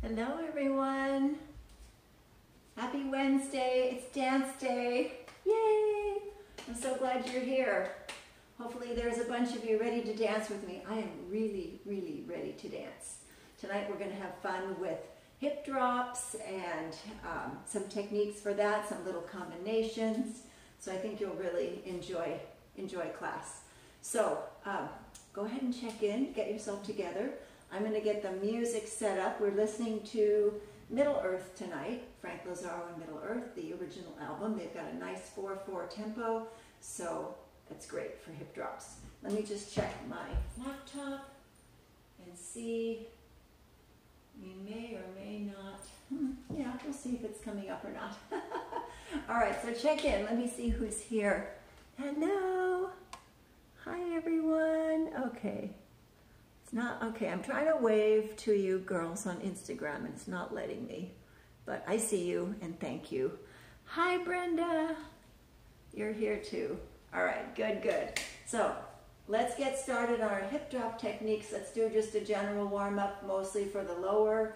Hello everyone. Happy Wednesday. It's dance day. Yay! I'm so glad you're here. Hopefully there's a bunch of you ready to dance with me. I am really, really ready to dance. Tonight we're going to have fun with hip drops and some techniques for that, some little combinations. So I think you'll really enjoy class. So go ahead and check in, get yourself together. I'm going to get the music set up. We're listening to Middle-Earth tonight, Frank Lazaro and Middle-Earth, the original album. They've got a nice 4/4 tempo, so that's great for hip drops. Let me just check my laptop and see. You may or may not. Yeah, we'll see if it's coming up or not. All right, so check in. Let me see who's here. Hello. Hi, everyone. Okay. It's not, okay, I'm trying to wave to you girls on Instagram and it's not letting me, but I see you and thank you. Hi, Brenda. You're here too. All right, good, good. So let's get started on our hip drop techniques. Let's do just a general warm up, mostly for the lower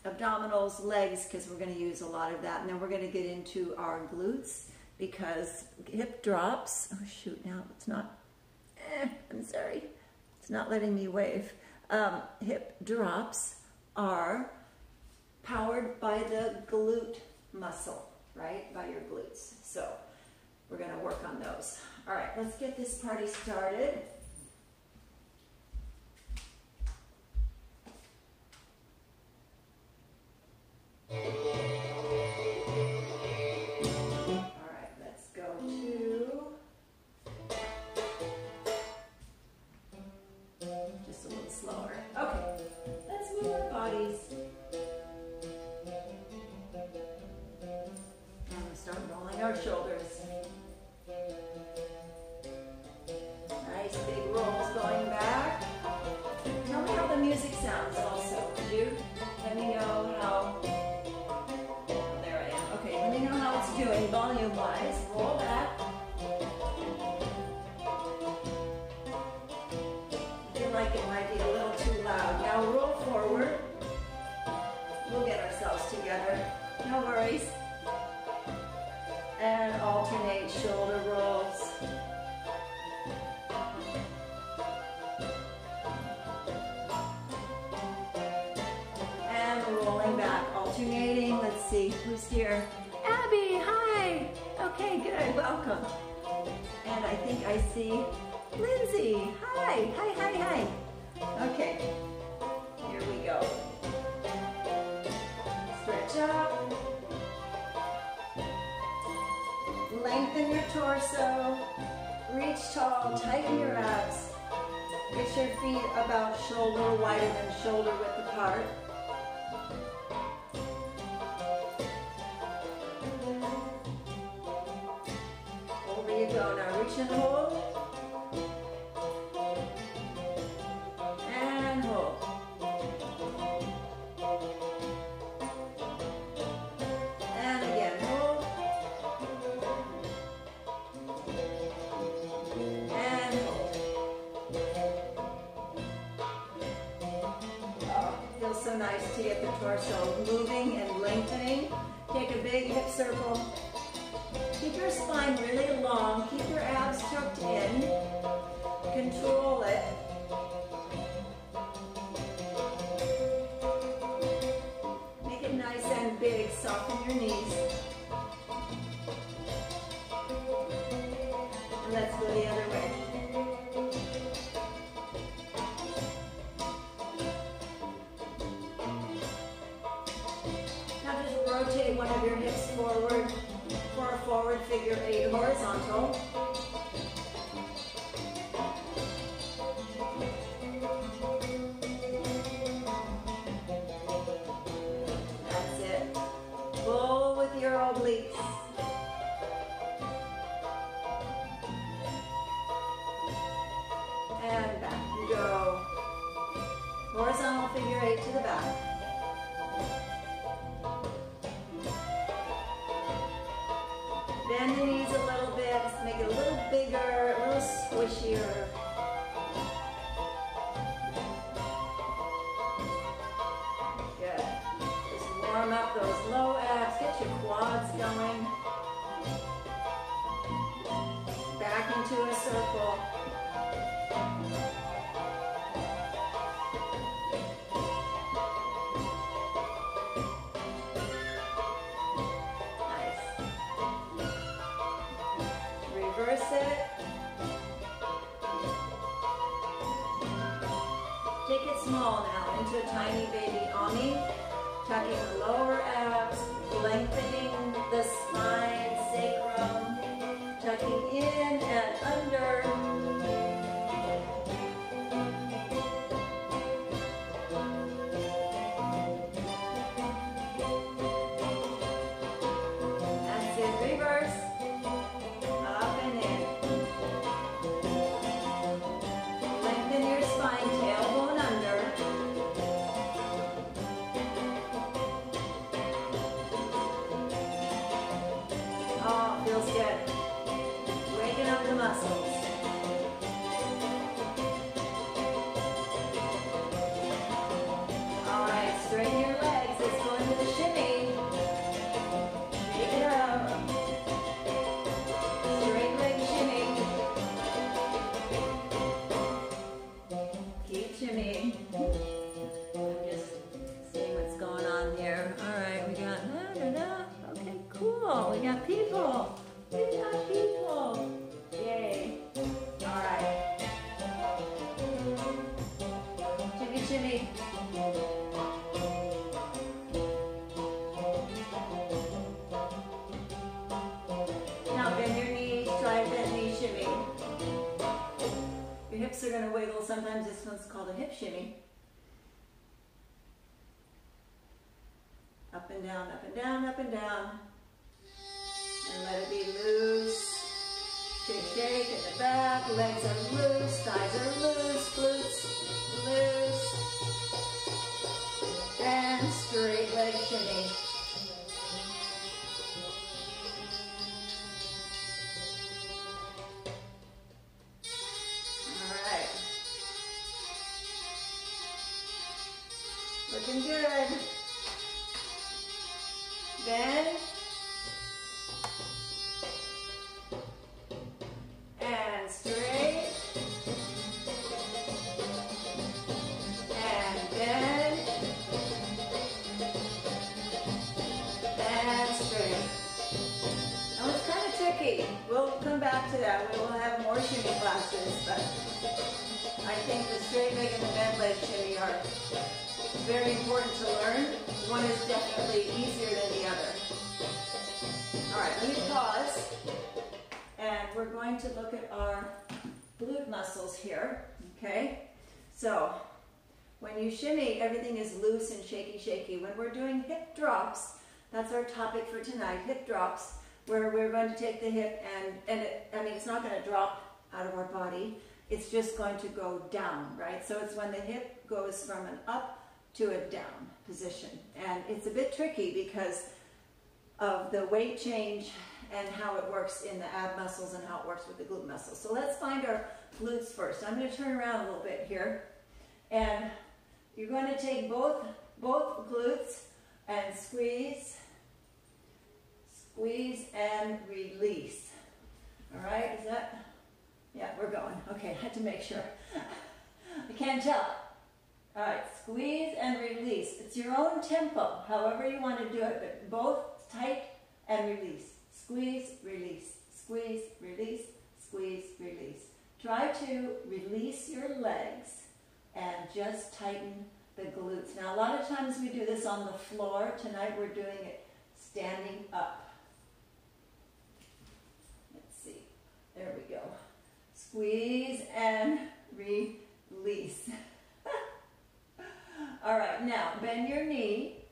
abdominals, legs, because we're going to use a lot of that. And then we're going to get into our glutes because hip drops, oh shoot, now it's not, I'm sorry. It's not letting me wave. Hip drops are powered by the glute muscle, right? By your glutes. So we're going to work on those. All right, let's get this party started. All right, let's go to just a little slower. Okay, let's move our bodies. And we'll start rolling our shoulders. Nice big rolls going back. Tell me how the music sounds also, would you? Let me know how, oh, there I am. Okay, let me know how it's doing volume-wise. Roll back. Like it might be a little too loud. Now roll forward. We'll get ourselves together. No worries. And alternate shoulder rolls. And rolling back, alternating. Let's see who's here. Abby, hi. Okay, good. Welcome. And I think I see Lindsay, hi, hi, hi, hi. Okay, here we go. Stretch up. Lengthen your torso. Reach tall, tighten your abs. Get your feet about shoulder wider than shoulder width apart. Over you go. Now reach and hold. So nice to get the torso moving and lengthening. Take a big hip circle. Keep your spine really long. Keep your abs tucked in. Control it. Make it nice and big. Soften your knees. And let's go the other way. Rotate one of your hips forward for a forward figure 8 horizontal. That's it. Pull with your obliques. And back you go. Horizontal figure 8 to the back. Bend the knees a little bit, just make it a little bigger, a little squishier. Good. up those low abs, get your quads going. Back into a circle. Reverse it. Take it small now into a tiny baby Ami. Tucking the lower abs, lengthening the spine, sacrum, tucking in and under. That's it, reverse. Up and in. Lengthen your spine, tailbone under. Oh, feels good. Waking up the muscles. All right, straighten your legs. Let's go into the shimmy. Shake it up. Straight leg shimmy. Keep shimmying. I'm just seeing what's going on here. All right, we got Okay, cool. We got people. We got people. Yay. All right. Shimmy, shimmy. Now bend your knees. Try that knee shimmy. Your hips are going to wiggle. Sometimes this one's called a hip shimmy. Up and down, up and down, up and down. And let it be loose. Shake, shake in the back. Legs are loose, thighs are loose, glutes loose. And straight leg shimmy. All right. Looking good. Bend. And straight. And bend. And straight. Now it's kind of tricky. We'll come back to that. We will have more shimmy classes, but I think the straight leg and the bent leg shimmy are very important to learn. One is definitely easier than the other. All right, let me pause. And we're going to look at our glute muscles here, okay? So, when you shimmy, everything is loose and shaky, shaky. When we're doing hip drops, that's our topic for tonight, hip drops, where we're going to take the hip and it's not going to drop out of our body. It's just going to go down, right? So it's when the hip goes from an up to a down position. And it's a bit tricky because of the weight change and how it works in the ab muscles and how it works with the glute muscles. So let's find our glutes first. I'm going to turn around a little bit here. And you're going to take both glutes and squeeze, squeeze and release. All right, is that? Yeah, we're going. Okay, I had to make sure. I can't tell. All right, squeeze and release. It's your own tempo, however you want to do it, but both tight and release. Squeeze, release, squeeze, release, squeeze, release. Try to release your legs and just tighten the glutes. Now, a lot of times we do this on the floor. Tonight we're doing it standing up. Let's see. There we go. Squeeze and release. All right, now bend your knee,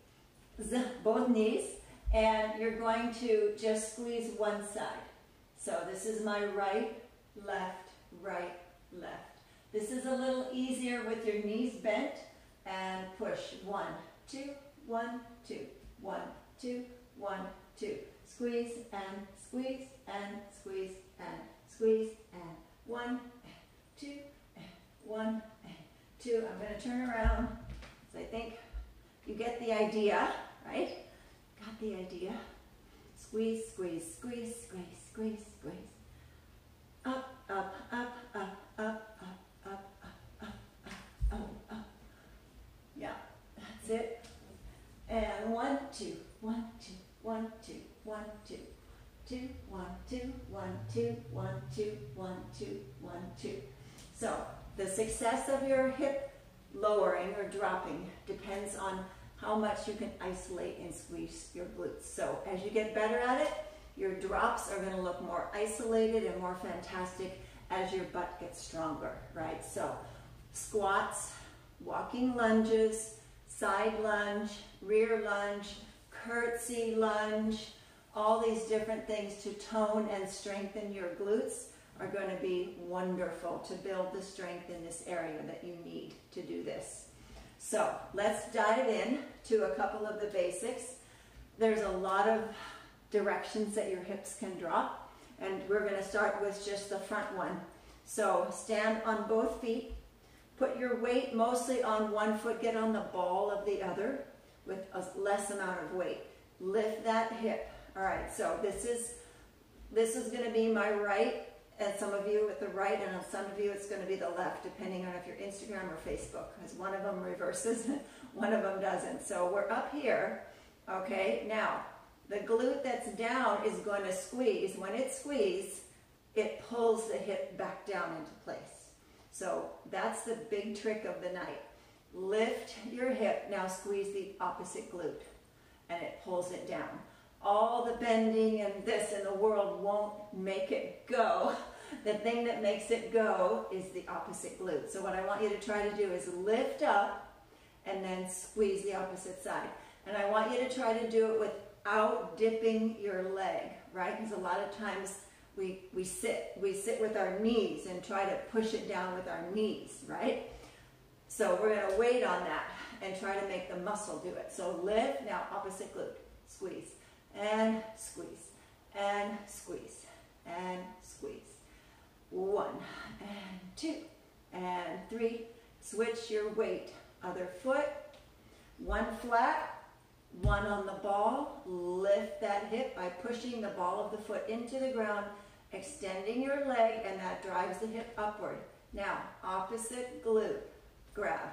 both knees, and you're going to just squeeze one side. So this is my right, left, right, left. This is a little easier with your knees bent and push. 1, 2, 1, 2, 1, 2, 1, 2. Squeeze and squeeze and squeeze and squeeze and 1, 2, 1, 2. I'm going to turn around. So I think you get the idea, right? the idea. Squeeze, squeeze, squeeze, squeeze, squeeze, squeeze. Up, up, up, up, up, up, up, up, up, up, up. Yeah, that's it. And 1, 2, 1, 2, 1, 2, 1, 2. 2, 1, 2, 1, 2, 1, 2, 1, 2, 1, 2. So the success of your hip lowering or dropping depends on how much you can isolate and squeeze your glutes. So as you get better at it, your drops are going to look more isolated and more fantastic as your butt gets stronger, right? So squats, walking lunges, side lunge, rear lunge, curtsy lunge, all these different things to tone and strengthen your glutes are going to be wonderful to build the strength in this area that you need to do this. So let's dive in to a couple of the basics. There's a lot of directions that your hips can drop, and we're going to start with just the front one. So stand on both feet, put your weight mostly on one foot, get on the ball of the other with a less amount of weight. Lift that hip. All right, so this is going to be my right, and some of you with the right, and on some of you it's going to be the left, depending on if you're Instagram or Facebook, because one of them reverses, one of them doesn't. So we're up here, okay? Now, the glute that's down is going to squeeze. When it squeezes, it pulls the hip back down into place. So that's the big trick of the night. Lift your hip, now squeeze the opposite glute, and it pulls it down. All the bending and this in the world won't make it go. The thing that makes it go is the opposite glute. So what I want you to try to do is lift up and then squeeze the opposite side. And I want you to try to do it without dipping your leg, right? Because a lot of times we sit with our knees and try to push it down with our knees, right? So we're going to wait on that and try to make the muscle do it. So lift, now opposite glute, squeeze. And squeeze, and squeeze, and squeeze. 1, and 2, and 3. Switch your weight. Other foot. 1 flat, 1 on the ball. Lift that hip by pushing the ball of the foot into the ground, extending your leg, and that drives the hip upward. Now, opposite glute. Grab.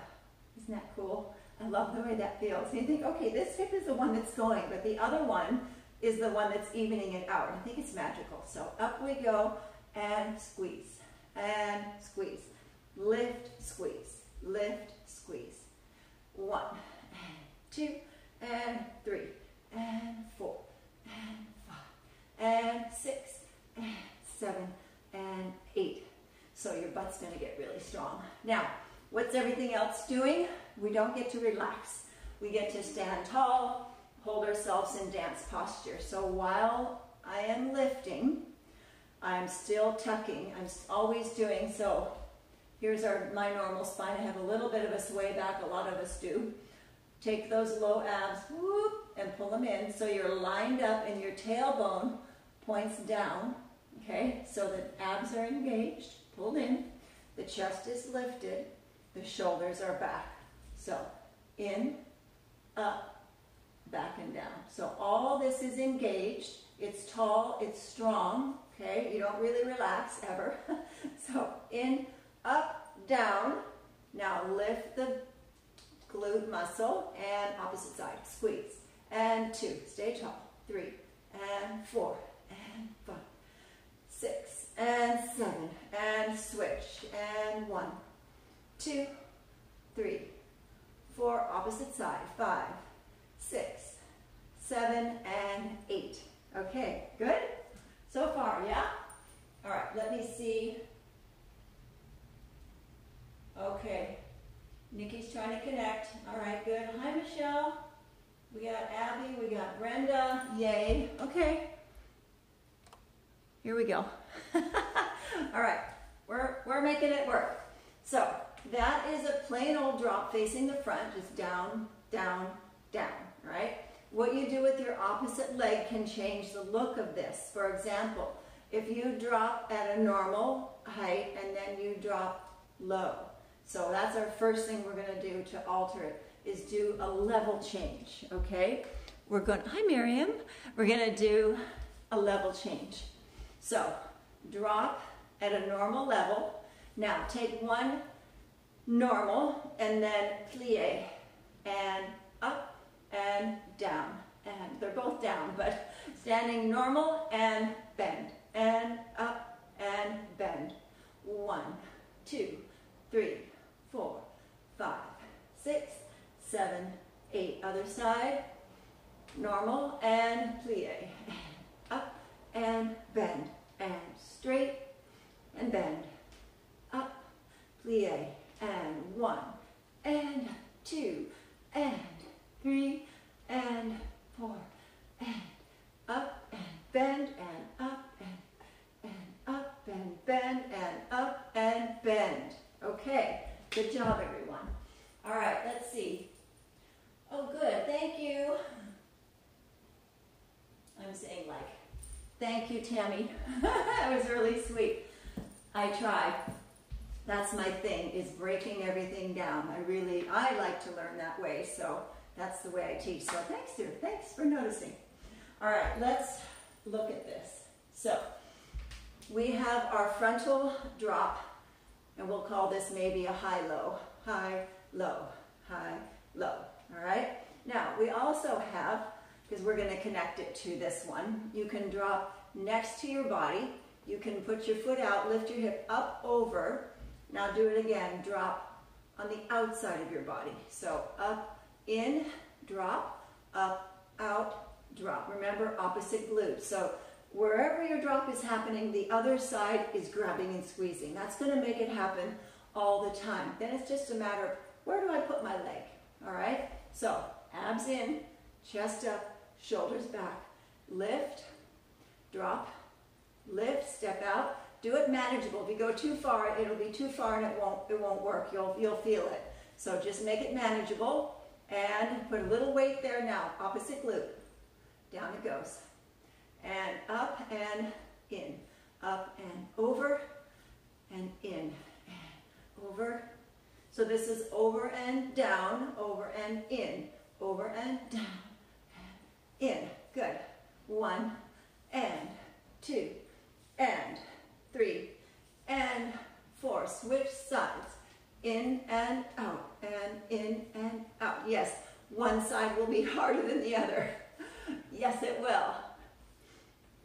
Isn't that cool? I love the way that feels. And you think, okay, this hip is the one that's going, but the other one is the one that's evening it out. I think it's magical. So up we go, and squeeze, and squeeze. Lift, squeeze, lift, squeeze. 1, and 2, and 3, and 4, and 5, and 6, and 7, and 8. So your butt's going to get really strong. Now, what's everything else doing? We don't get to relax. We get to stand tall, hold ourselves in dance posture. So while I am lifting, I'm still tucking. I'm always doing so. Here's my normal spine. I have a little bit of a sway back. A lot of us do. Take those low abs, whoop, and pull them in. So you're lined up and your tailbone points down. Okay, so the abs are engaged, pulled in. The chest is lifted. The shoulders are back. So in, up, back and down. So all this is engaged. It's tall, it's strong, okay? You don't really relax ever. So in, up, down. Now lift the glute muscle and opposite side. Squeeze. And 2. Stay tall. 3 and 4 and 5, 6 and 7 and switch. And 1, 2, 3, 4, opposite side. 5, 6, 7, and 8. Okay, good? So far, yeah? All right, let me see. Okay, Nikki's trying to connect. All right, good. Hi, Michelle. We got Abby, we got Brenda. Yay. Okay. Here we go. All right, we're making it work. So that is a plain old drop facing the front, just down, down, down, right? What you do with your opposite leg can change the look of this. For example, if you drop at a normal height and then you drop low. So that's our first thing we're going to do to alter it, is do a level change, okay? hi Miriam, we're gonna do a level change. So drop at a normal level. Now take one normal and then plie, and up and down. And they're both down, but standing normal and bend, and up and bend. 1, 2, 3, 4, 5, 6, 7, 8. Other side, normal and plie, up and bend, and straight and bend, up, plie, and 1, and 2, and 3, and 4, and up and bend, and up and up and bend, and up and bend. Okay, good job everyone. All right, let's see. Oh good, thank you. I'm saying like, thank you Tammy. That was really sweet. I tried. That's my thing, is breaking everything down. I like to learn that way, so that's the way I teach. So thanks dear, thanks for noticing. All right, let's look at this. So we have our frontal drop, and we'll call this maybe a high-low, high-low, high-low. All right? Now, we also have, because we're going to connect it to this one, you can drop next to your body. You can put your foot out, lift your hip up, over. Now do it again. Drop on the outside of your body. So up, in, drop, up, out, drop. Remember, opposite glute. So wherever your drop is happening, the other side is grabbing and squeezing. That's going to make it happen all the time. Then it's just a matter of, where do I put my leg? All right? So abs in, chest up, shoulders back. Lift, drop, lift, step out. Do it manageable. If you go too far, it'll be too far and it won't work. You'll feel it. So just make it manageable and put a little weight there now. Opposite glute. Down it goes. And up and in. Up and over and in. And over. So this is over and down, over and in. Over and down and in. Good. 1 and 2 and 3 and 4. Switch sides. In and out, and in and out. Yes, one side will be harder than the other. Yes, it will.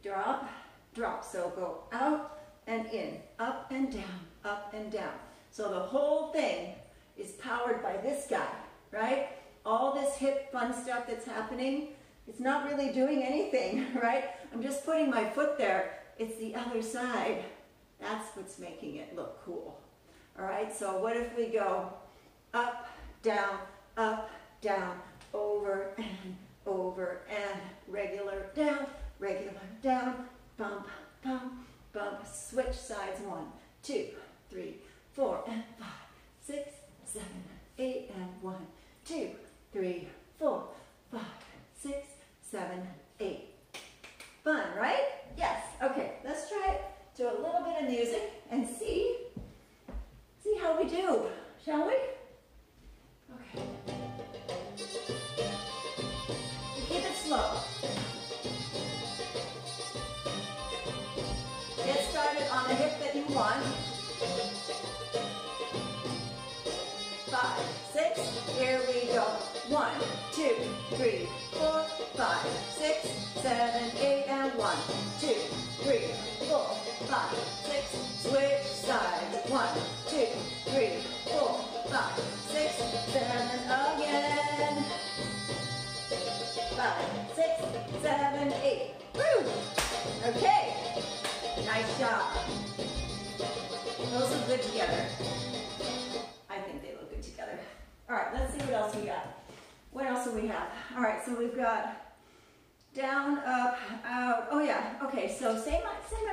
Drop, drop. So go out and in, up and down, up and down. So the whole thing is powered by this guy, right? All this hip fun stuff that's happening, it's not really doing anything, right? I'm just putting my foot there. It's the other side. That's what's making it look cool. All right, so what if we go up, down, over, and regular, down, bump, bump, bump. Switch sides. 1, 2, 3, 4, and 5, 6, 7, 8, and 1, 2, 3, 4, 5, 6, 7, 8. Fun, right? Yes. Okay, let's try it to a little bit of music and see how we do, shall we? Okay. Keep it slow. Get started on the hip that you want. 5, 6, here we go. 1, 2, 3, 4, 5, 6, 7, 8, and 1, 2, 3, 4, 5, 6, switch sides. 1, 2, 3, 4, 5, 6, 7, again. 5, 6, 7, 8. Woo! Okay. Nice job. Those look good together. I think they look good together. All right, let's see what else we got. What else do we have? All right, so we've got down, up, out. Oh yeah, okay, so same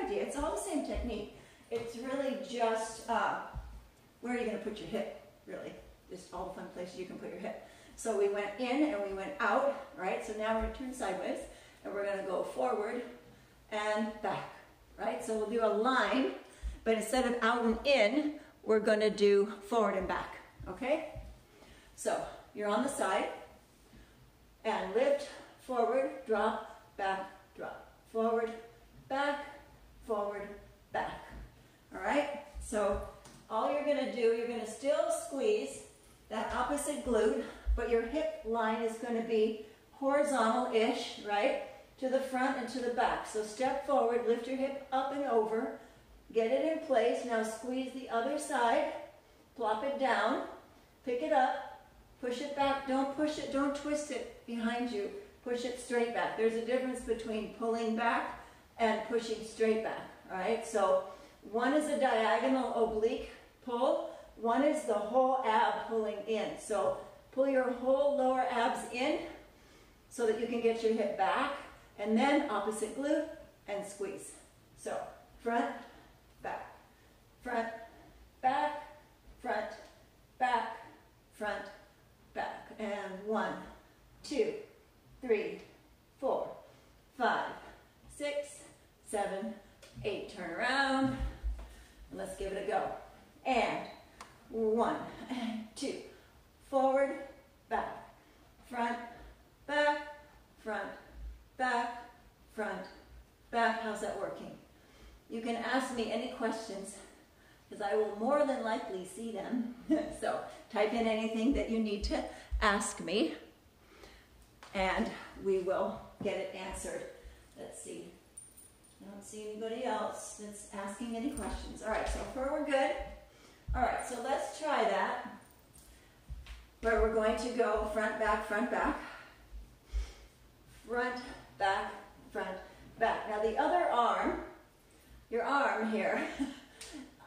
idea. It's all the same technique. It's really just, where are you going to put your hip, really? Just all the fun places you can put your hip. So we went in and we went out, right? So now we're going to turn sideways, and we're going to go forward and back, right? So we'll do a line, but instead of out and in, we're going to do forward and back, okay? So you're on the side, and lift forward drop, back, drop. Forward, back, forward, back. All right? So all you're going to do, you're going to still squeeze that opposite glute, but your hip line is going to be horizontal-ish, right? To the front and to the back. So step forward, lift your hip up and over, get it in place. Now squeeze the other side, plop it down, pick it up, push it back. Don't push it, don't twist it behind you. Push it straight back. There's a difference between pulling back and pushing straight back, all right? So one is a diagonal oblique pull, one is the whole ab pulling in. So pull your whole lower abs in so that you can get your hip back, and then opposite glute and squeeze. So front, back, front, back, front, back, front, back. And 1, 2, 3, 4, 5, 6, 7, 8. Turn around, and let's give it a go. And 1, 2, forward, back, front, back, front, back, front, back. How's that working? You can ask me any questions because I will more than likely see them. So type in anything that you need to ask me and we will get it answered. Let's see. I don't see anybody else that's asking any questions. All right, so far we're good. All right, so let's try that where we're going to go front, back, front, back. Front, back, front, back. Now the other arm, your arm here,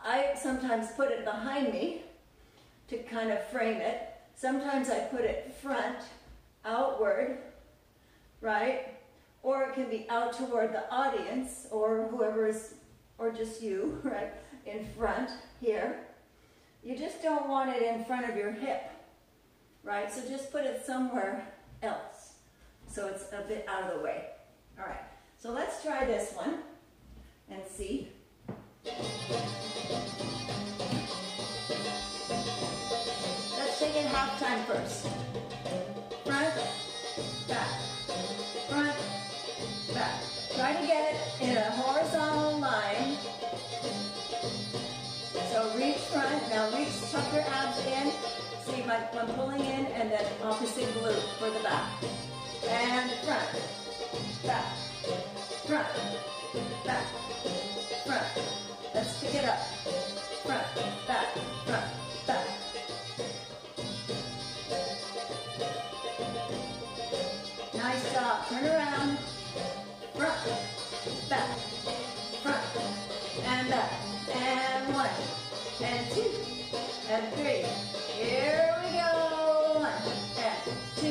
I sometimes put it behind me to kind of frame it. Sometimes I put it front, outward, right? Or it can be out toward the audience or whoever is, or just you, right? In front here. You just don't want it in front of your hip, right? So just put it somewhere else so it's a bit out of the way. All right, so let's try this one and see. Let's take it half time first. Front, back, front, back. Try to get it in a horizontal line. So reach front, now reach, tuck your abs in. See, I'm pulling in and then opposite glute for the back. And front, back, front, back, front. Let's pick it up. Front, back, front, back. Nice job. Turn around. Front, back, front, and back. And 1, and 2, and 3. Here we go. 1, and 2,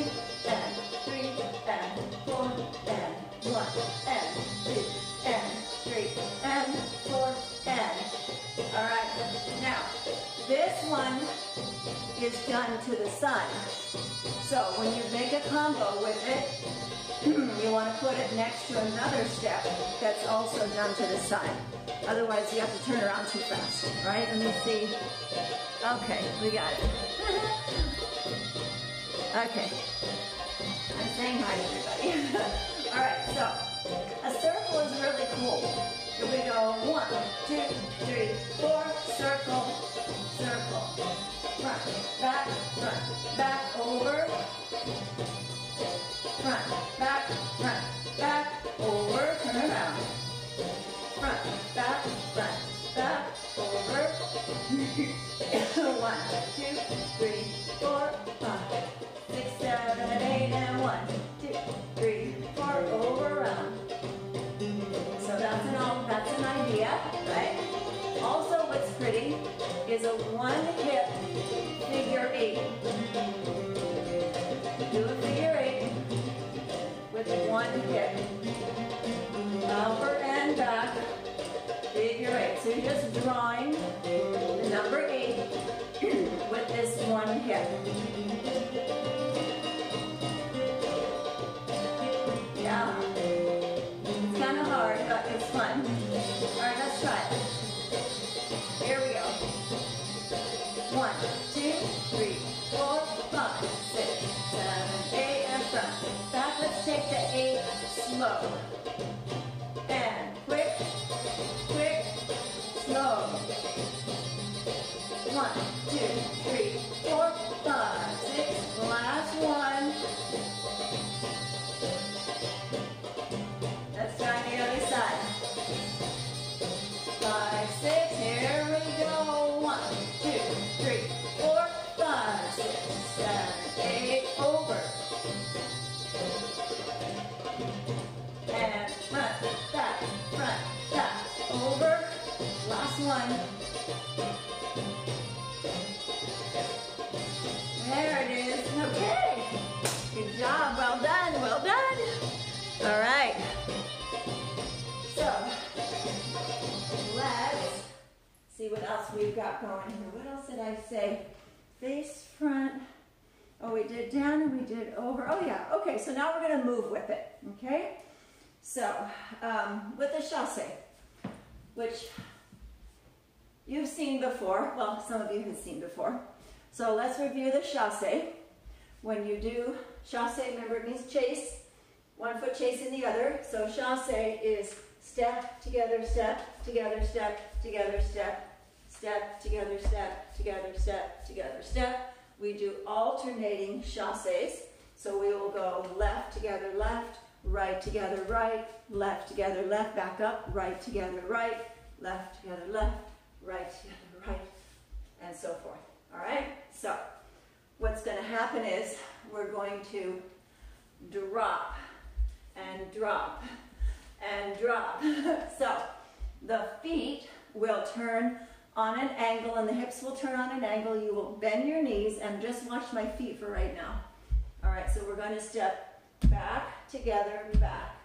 and 3, and 4, and 1, and 2, and 3, and 4, and. All right. Now, this one is done to the side. So when you make a combo with it, you want to put it next to another step that's also done to the side. Otherwise, you have to turn around too fast, right? Let me see. Okay, we got it. Okay. I'm saying hi to everybody. All right, so a circle is really cool. Here we go. 1, 2, 3, 4. Circle, circle. Front, back, over. Front, back, over. Turn around. Front, back, over. 1, 2, 3, 4, 5, 6, 7, 8, and 1, 2, 3, 4, over, around. So that's an idea, right? Also, what's pretty is a 1-hip figure 8. Do a figure 8 with 1 hip. Over and back, figure 8. So you're just drawing the number 8 with this 1 hip. Yeah. It's kind of hard, but it's fun. All right, let's try it. Here we go. 1, 2, 3, 4, 5, 6, 7, 8, and front. Back, let's take the 8 slow. And quick, quick, slow. 1, 2, 3, 4, 5, 6. Last one. Let's try the other side. 5, 6. Here we go. 1, 2, 3, 4, 5, 6, 7, 8. Over. And front, back, over. Last one. There it is. Okay. Good job. Well done. Well done. All right. So, let's see what else we've got going here. What else did I say? Face, front. Oh, we did down and we did over. Oh, yeah. Okay, so now we're going to move with it. Okay? So, with the chasse, which you've seen before. Well, some of you have seen before. So let's review the chasse. When you do chasse, remember it means chase. 1 foot chasing the other. So chasse is step, together, step, together, step, together, step, step, together, step, together, step, together, step. We do alternating chasses. So we will go left together, left, right together, right, left together, left, back up, right together, right, left together, left, right together, right, and so forth. All right? So what's going to happen is we're going to drop and drop and drop. So the feet will turn on an angle and the hips will turn on an angle. You will bend your knees and just watch my feet for right now. All right, so we're going to step back, together, back.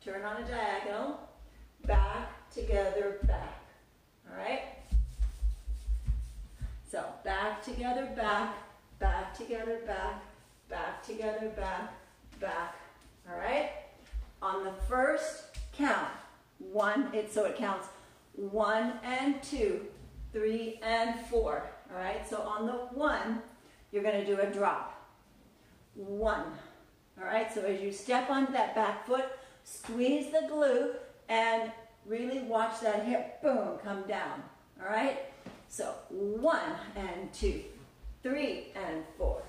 Turn on a diagonal, back, together, back. All right? So back, together, back, back, together, back, back, together, back, back. All right? On the first count, so it counts 1 and 2, 3 and 4. All right? So on the 1, you're going to do a drop. 1. All right? So as you step onto that back foot, squeeze the glute and really watch that hip, boom, come down. All right? So 1 and 2, 3 and 4,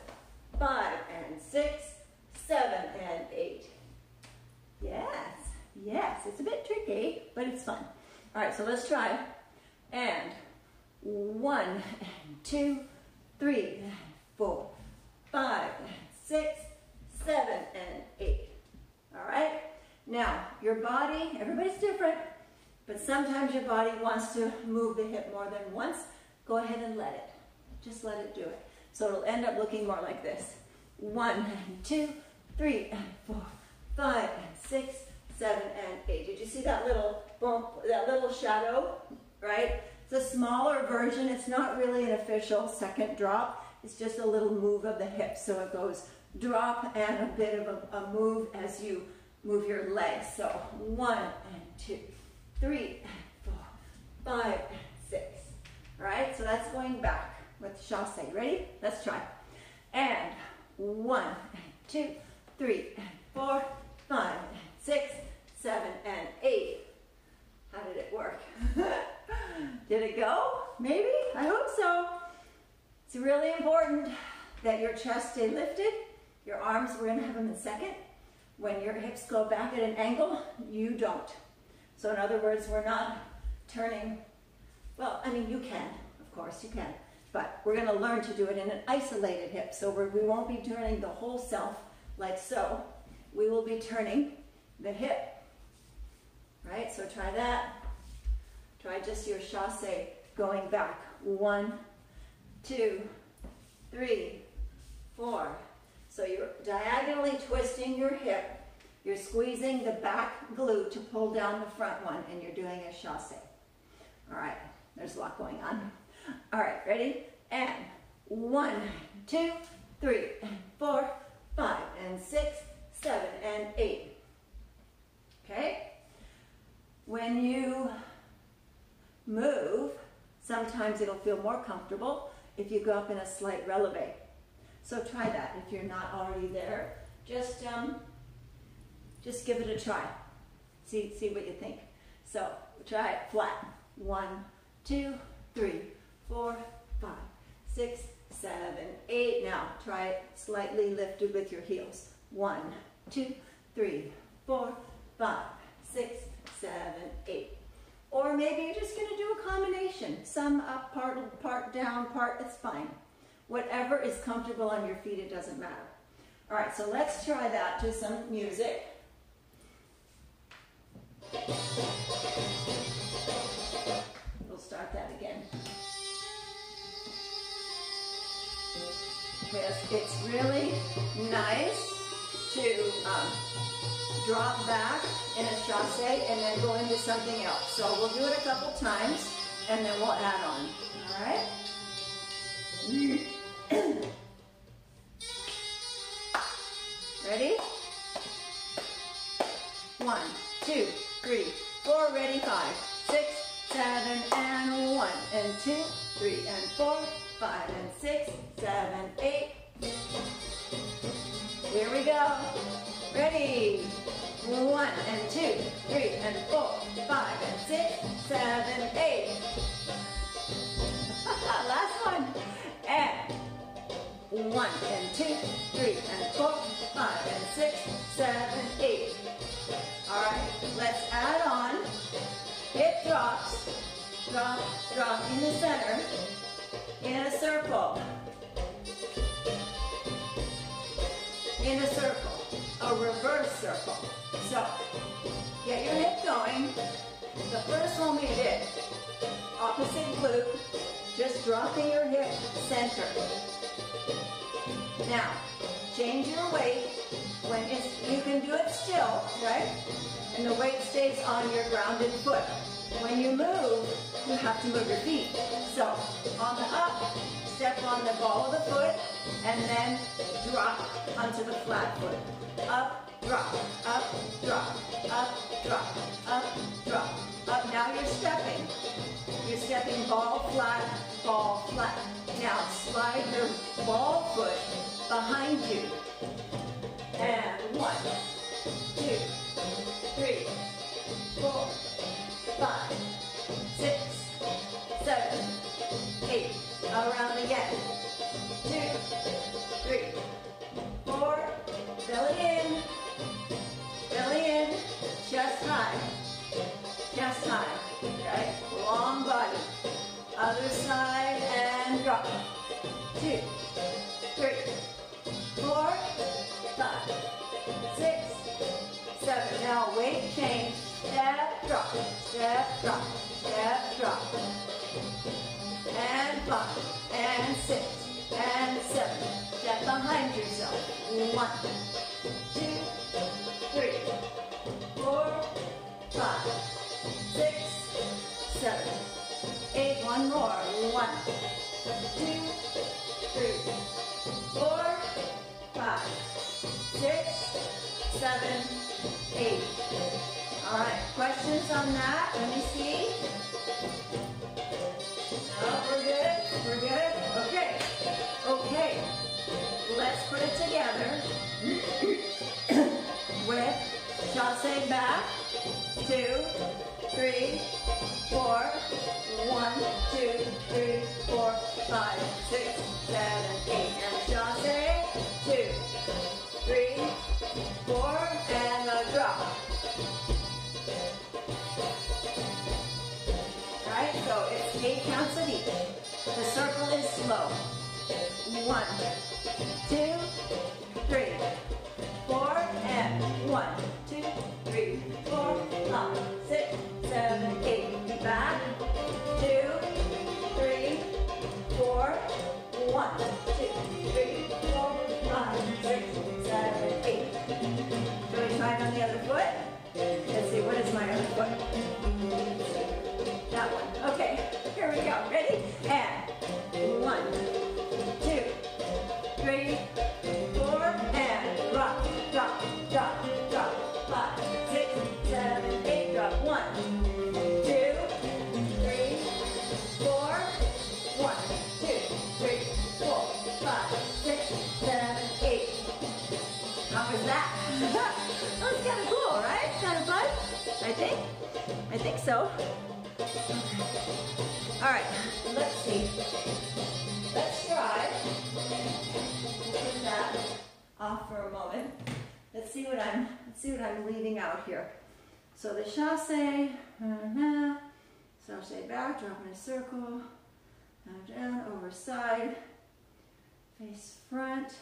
5 and 6, 7 and 8. Yes, yes, it's a bit tricky, but it's fun. All right, so let's try. And 1 and 2, 3 and 4, 5 and 6, 7 and 8. All right? Now, your body, everybody's different, but sometimes your body wants to move the hip more than once. Go ahead and let it. Just let it do it. So it'll end up looking more like this. 1 and 2, 3 and 4, 5 and 6, 7 and 8. Did you see that little bump, that little shadow, right? It's a smaller version. It's not really an official second drop. It's just a little move of the hips. So it goes drop and a bit of a move as you move your legs. So 1 and 2, 3 and 4, 5 and 6. All right, so that's going back with chasse. Ready? Let's try. And 1 and 2, 3 and 4, 5 and 6, 7 and 8. How did it work? Did it go? Maybe? I hope so. It's really important that your chest stay lifted. Your arms, we're going to have them in second. When your hips go back at an angle, you don't. So in other words, we're not turning. Well, I mean, you can, of course, you can. But we're going to learn to do it in an isolated hip. So we won't be turning the whole self like so. We will be turning the hip. Right? So try that. Try just your chasse going back. 1, 2, 3, 4. So you're diagonally twisting your hip. You're squeezing the back glute to pull down the front one, and you're doing a chasse. All right. There's a lot going on. All right, ready? And 1, 2, 3, and 4, 5, and 6, 7, and 8. Okay? When you move, sometimes it'll feel more comfortable if you go up in a slight releve. So try that if you're not already there. Just Just give it a try. See what you think. So try it flat. 1, 2, 3, 4, 5, 6, 7, 8. Now try it slightly lifted with your heels. 1, 2, 3, 4, 5, 6, 7, 8. Or maybe you're just going to do a combination. Some up, part down, part, it's fine. Whatever is comfortable on your feet, it doesn't matter. All right, so let's try that to some music. We'll start that again. Because it's really nice to drop back in a chasse and then go into something else. So we'll do it a couple times and then we'll add on. All right? Ready? 1, 2, 3, 4, ready, 5, 6, 7, and 1, and 2, 3, and 4, 5, and 6, 7, 8. Here we go. Ready? 1, and 2, 3, and 4, 5, and 6, 7, 8. Last one. And 1, and 2, 3, and 4, 5, and 6, 7, 8. All right, let's add on. Hip drops. Drop, drop in the center. In a circle. In a circle. A reverse circle. So, get your hip going. The first one we did, opposite glute, just dropping your hip center. Now, change your weight when you can do it still, right? And the weight stays on your grounded foot. When you move, you have to move your feet. So, on the up, step on the ball of the foot, and then drop onto the flat foot. Up, drop, up, drop, up, drop, up, drop, up. Now you're stepping. You're stepping ball, flat, ball, flat. Now slide your ball foot behind you. And 1, 2, 3, 4, 5, 6, 7, 8. Around again. 2, 3, 4. Belly in. Belly in. Chest high. Chest high. Right? Long body. Other side and drop. 2, 3, 4, 5, 6, 7. Now weight change. Step, drop. Step, drop. Step, drop. And 5, and 6, and 7. Step behind yourself. 1, 2, 3, 4, 5, 6, 7, 8. One more. 1, 2, 3, 4, 5, 6, 7, 8. All right. Questions on that? Let me see. No, we're good. We're good. Okay. Okay. Let's put it together with chasse back. 2, 3, 4. 1, 2, 3, 4, 5, 6, 7, 8. And chasse. 2, 3, 4, and a drop. Alright, so it's 8 counts of each. The circle is slow. 1, 2, 3, 4, and 1, 2, 3, 4, 5, 6, 7, 8. Back. 2, 3, 4, 1, 2, 3, 4, 5, 6, 7, 8. Shall we try it on the other foot? Let's see, what is my other foot? That one. Okay, here we go. Ready? And 1, 2, 3, 4, and drop, drop, drop, drop. 5, 6, 7, 8. Drop. 1, 2, 3, 4. 1, 2, 3, 4, 5, 6, 7, 8. How was that? That was kind of cool, right? Kind of fun, I think so. All right, let's see. Let's try. Put that off for a moment. Let's see what I'm leaving out here. So the chasse, chasse back, drop in a circle, down, over side, face front,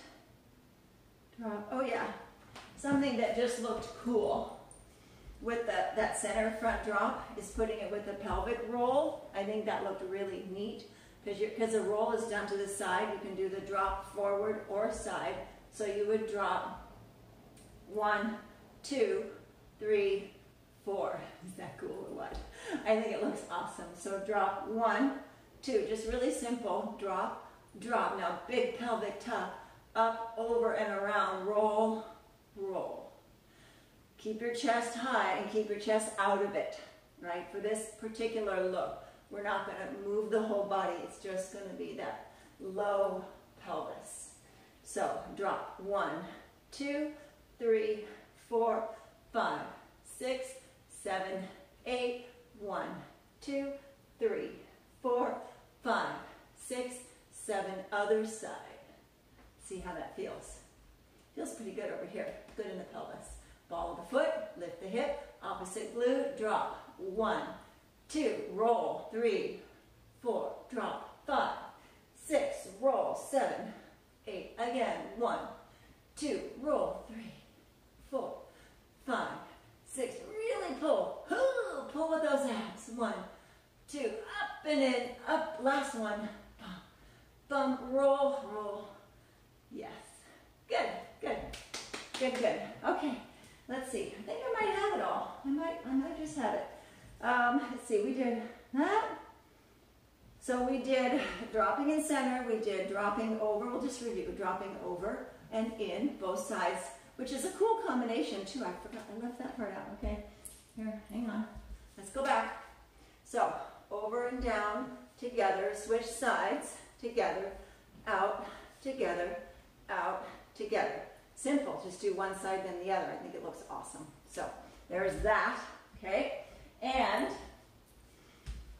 drop. Oh yeah, something that just looked cool with that center front drop is putting it with the pelvic roll. I think that looked really neat because the roll is done to the side. You can do the drop forward or side. So you would drop 1, 2, 3, 4. Is that cool or what? I think it looks awesome. So drop 1, 2, just really simple. Drop, drop. Now big pelvic tuck, up, over, and around. Roll, roll. Keep your chest high and keep your chest out of it, right? For this particular look, we're not going to move the whole body. It's just going to be that low pelvis. So drop 1, 2, 3, 4, 5, 6, 7, 8, 1, 2, 3, 4, 5, 6, 7, other side. See how that feels. Feels pretty good over here. Good in the pelvis. Ball of the foot, lift the hip, opposite glute, drop. 1, 2, roll. 3, 4, drop. 5, 6, roll. 7, 8, again. 1, 2, roll. 3, 4, 5, 6, really pull. Pull with those abs. 1, 2, up and in, up. Last one. Bump, roll, roll. Yes. Good, good, good, good. Okay, let's see. I think I might have it all. I might just have it. Let's see, we did that. So we did dropping in center, we did dropping over, we'll just review, dropping over and in, both sides, which is a cool combination too. I forgot, I left that part out, okay? Here, hang on. Let's go back. So, over and down, together, switch sides, together, out, together, out, together. Simple, just do one side then the other. I think it looks awesome. So, there's that, okay? And,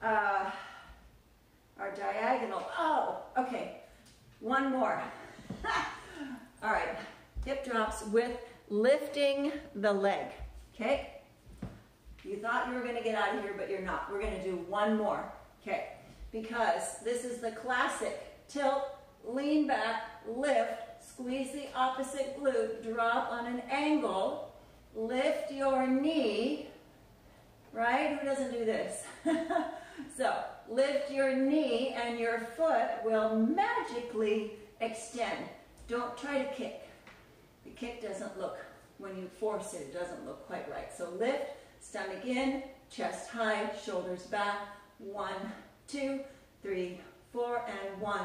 our diagonal, oh, okay, one more. All right, hip drops with lifting the leg, okay? You thought you were gonna get out of here, but you're not. We're gonna do one more, okay? Because this is the classic tilt, lean back, lift, squeeze the opposite glute, drop on an angle, lift your knee, right? Who doesn't do this? So, lift your knee and your foot will magically extend. Don't try to kick. The kick doesn't look, when you force it, it doesn't look quite right. So lift, stomach in, chest high, shoulders back. 1, 2, 3, 4, and 1,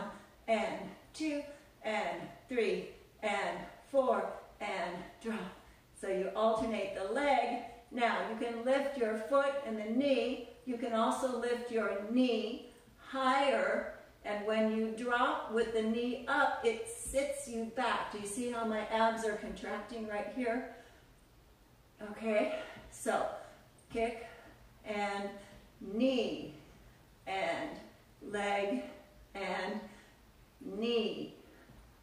and 2, and 3, and 4, and drop. So you alternate the leg. Now you can lift your foot and the knee. You can also lift your knee higher, and when you drop with the knee up, it sits you back. Do you see how my abs are contracting right here? Okay, so kick and knee and leg and knee,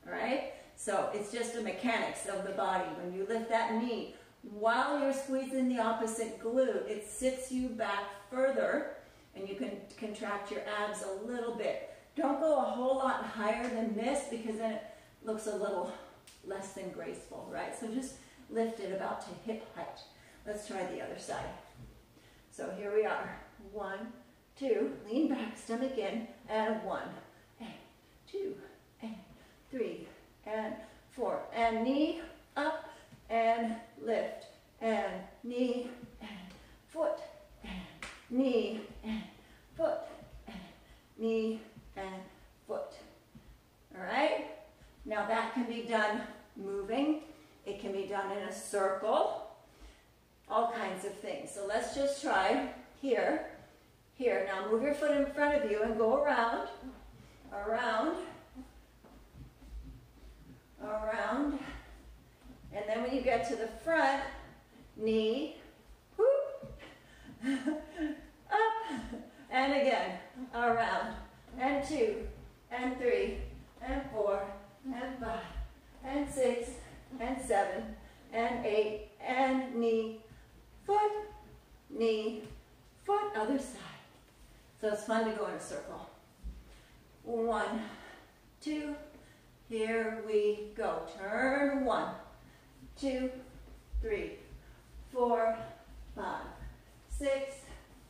all right? So it's just the mechanics of the body. When you lift that knee, while you're squeezing the opposite glute, it sits you back further, and you can contract your abs a little bit. Don't go a whole lot higher than this, because then it looks a little less than graceful, right? So just lift it about to hip height. Let's try the other side. So here we are. 1, 2, lean back, stomach in, and 1, and 2, and 3, and 4, and knee up, and lift, and knee, and foot, and knee, and foot, and knee, and foot. All right? Now that can be done moving. It can be done in a circle. All kinds of things. So let's just try here. Here. Now move your foot in front of you and go around, around, around, And then when you get to the front, knee, whoop, up, and again, around, and 2, and 3, and 4, and 5, and 6, and 7, and 8, and knee, foot, other side. So it's fun to go in a circle. 1, 2, here we go. Turn 1, 2, 3, 4, 5, 6,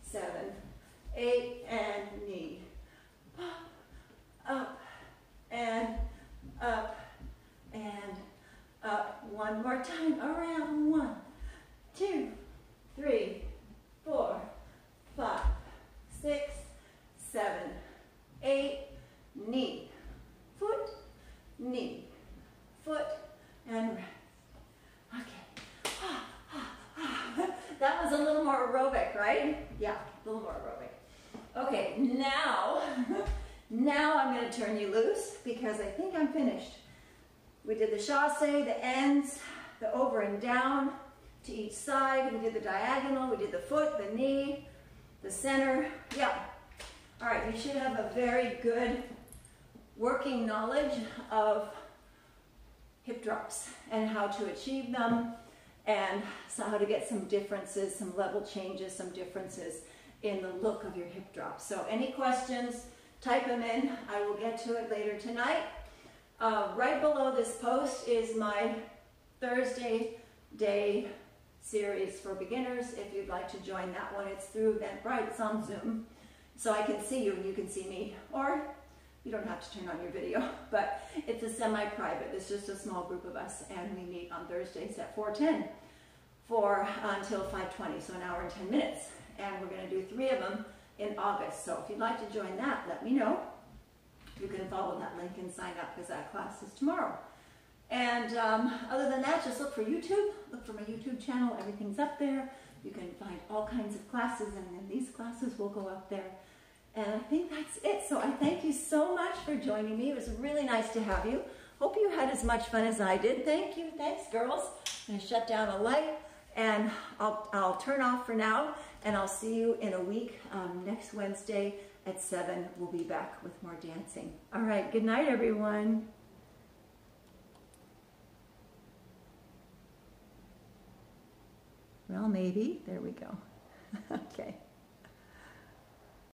7, 8, and knee. Up, and up, and up. One more time, around. 1, 2, 3, 4, 5, 6, 7, 8, knee, foot, and rest. Okay. That was a little more aerobic, right? Yeah, a little more aerobic. Okay, now I'm going to turn you loose because I think I'm finished. We did the chasse, the ends, the over and down to each side. We did the diagonal. We did the foot, the knee, the center. Yeah. All right, you should have a very good working knowledge of hip drops and how to achieve them, and so how to get some differences, some level changes, some differences in the look of your hip drops. So any questions, type them in. I will get to it later tonight. Right below this post is my Thursday day series for beginners. If you'd like to join that one, it's through Eventbrite. It's on Zoom, so I can see you and you can see me. Or you don't have to turn on your video, but it's a semi-private. It's just a small group of us, and we meet on Thursdays at 4:10 until 5:20, so an hour and 10 minutes. And we're going to do 3 of them in August. So if you'd like to join that, let me know. You can follow that link and sign up because that class is tomorrow. And other than that, just look for YouTube. Look for my YouTube channel. Everything's up there. You can find all kinds of classes, and then these classes will go up there. And I think that's it. So I thank you so much for joining me. It was really nice to have you. Hope you had as much fun as I did. Thank you. Thanks, girls. I'm going to shut down a light, and I'll turn off for now, and I'll see you in a week. Next Wednesday at 7, we'll be back with more dancing. All right. Good night, everyone. Well, maybe. There we go. Okay.